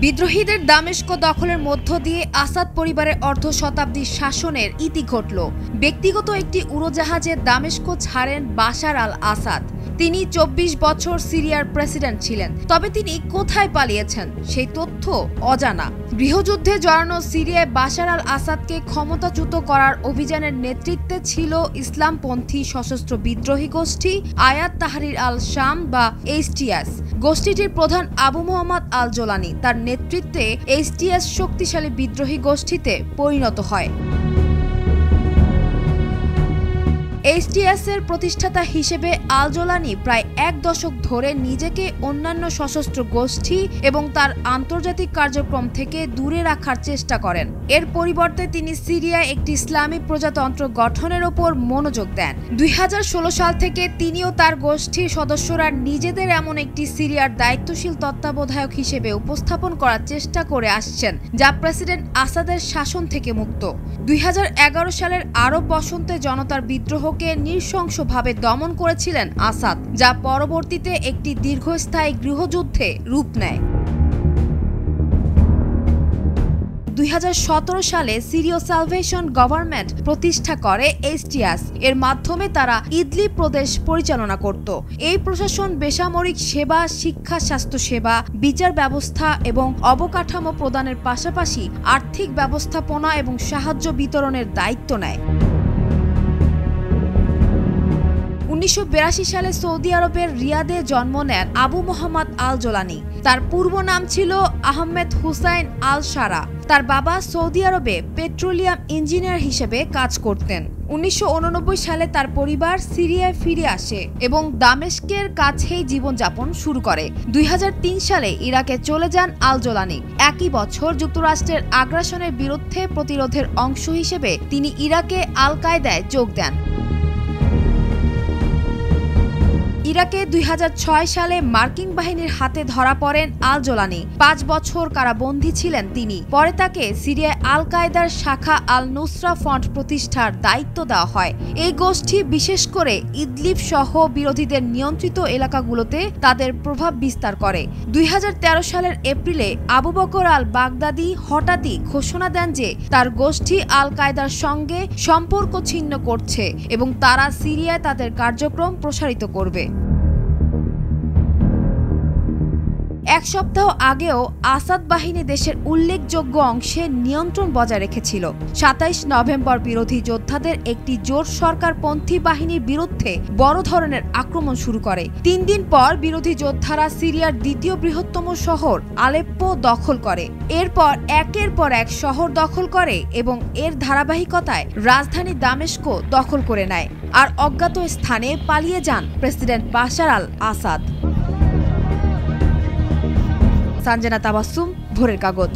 বিদ্রোহীদের দামেস্ক দখলের মধ্য দিয়ে আসাদ পরিবারের অর্ধ শতাব্দীর শাসনের ইতি ঘটল। ব্যক্তিগত একটি উড়োজাহাজে দামেস্ক ছাড়েন বাশার আল আসাদ। তিনি ২৪ বছর সিরিয়ার প্রেসিডেন্ট ছিলেন, তবে তিনি কোথায় পালিয়েছেন সেই তথ্য অজানা। গৃহযুদ্ধে জড়ানো সিরিয়ায় বাশার আল আসাদকে ক্ষমতাচ্যুত করার অভিযানের নেতৃত্বে ছিল ইসলামপন্থী সশস্ত্র বিদ্রোহী গোষ্ঠী আয়াত তাহরির আল শাম বা এইচটিএস। গোষ্ঠীটির প্রধান আবু মোহাম্মদ আল জোলানি তার নেতৃত্বে এইচটিএস শক্তিশালী বিদ্রোহী গোষ্ঠীতে পরিণত হয়। এইচটিএস এর প্রতিষ্ঠাতা হিসেবে আল জোলানি প্রায় এক দশক ধরে নিজেকে অন্যান্য সশস্ত্র গোষ্ঠী এবং তার আন্তর্জাতিক কার্যক্রম থেকে দূরে রাখার চেষ্টা করেন। এর পরিবর্তে তিনি সিরিয়ায় একটি ইসলামী প্রজাতন্ত্র গঠনের ওপর মনোযোগ দেন। ২০১৬ সাল থেকে তিনিও তার গোষ্ঠীর সদস্যরা নিজেদের এমন একটি সিরিয়ার দায়িত্বশীল তত্ত্বাবধায়ক হিসেবে উপস্থাপন করার চেষ্টা করে আসছেন, যা প্রেসিডেন্ট আসাদের শাসন থেকে মুক্ত। ২০১১ সালের আরব বসন্তে জনতার বিদ্রোহকে নৃশংসভাবে দমন করেছিলেন আসাদ, যা পরবর্তীতে একটি দীর্ঘস্থায়ী গৃহযুদ্ধে রূপ নেয়। ২০১৭ সালে সিরিয় সালভেশন গভর্নমেন্ট প্রতিষ্ঠা করে এইচটিএস। এর মাধ্যমে তারা ইদলিব প্রদেশ পরিচালনা করত। এই প্রশাসন বেসামরিক সেবা, শিক্ষা, স্বাস্থ্যসেবা, বিচার ব্যবস্থা এবং অবকাঠামো প্রদানের পাশাপাশি আর্থিক ব্যবস্থাপনা এবং সাহায্য বিতরণের দায়িত্ব নেয়। ১৯৮২ সালে সৌদি আরবের রিয়াদে জন্ম নেন আবু মোহাম্মদ আল জোলানি। তার পূর্ব নাম ছিল আহমেদ হুসাইন আল সারা। তার বাবা সৌদি আরবে পেট্রোলিয়াম ইঞ্জিনিয়ার হিসেবে কাজ করতেন। ১৯৮৯ সালে তার পরিবার সিরিয়ায় ফিরে আসে এবং দামেস্কের কাছেই জীবনযাপন শুরু করে। ২০০৩ সালে ইরাকে চলে যান আল জোলানি। একই বছর যুক্তরাষ্ট্রের আগ্রাসনের বিরুদ্ধে প্রতিরোধের অংশ হিসেবে তিনি ইরাকে আল কায়দায় যোগ দেন। ইরাকে ২০০৬ সালে মার্কিন বাহিনীর হাতে ধরা পড়েন আল জোলানি। ৫ বছর কারাবন্দী ছিলেন তিনি। পরে তাকে সিরিয়ায় আল কায়দার শাখা আল নুসরা ফ্রন্ট প্রতিষ্ঠার দায়িত্ব দেওয়া হয়। এই গোষ্ঠী বিশেষ করে ইদলিব সহ বিরোধীদের নিয়ন্ত্রিত এলাকাগুলোতে তাদের প্রভাব বিস্তার করে। ২০১৩ সালের এপ্রিলে আবু বকর আল বাগদাদি হঠাৎই ঘোষণা দেন যে তার গোষ্ঠী আল কায়দার সঙ্গে সম্পর্ক ছিন্ন করছে এবং তারা সিরিয়ায় তাদের কার্যক্রম প্রসারিত করবে। এক সপ্তাহ আগেও আসাদ বাহিনী দেশের উল্লেখযোগ্য অংশে নিয়ন্ত্রণ বজায় রেখেছিল। ২৭ নভেম্বর বিরোধী যোদ্ধাদের একটি জোট সরকারপন্থী বাহিনীর বিরুদ্ধে বড় ধরনের আক্রমণ শুরু করে। ৩ দিন পর বিরোধী যোদ্ধারা সিরিয়ার দ্বিতীয় বৃহত্তম শহর আলেপ্পো দখল করে। এরপর একের পর এক শহর দখল করে এবং এর ধারাবাহিকতায় রাজধানী দামেস্ক দখল করে নেয় আর অজ্ঞাত স্থানে পালিয়ে যান প্রেসিডেন্ট বাশার আল আসাদ। সঞ্জনা তাবাসসুম, ভোরের কাগজ।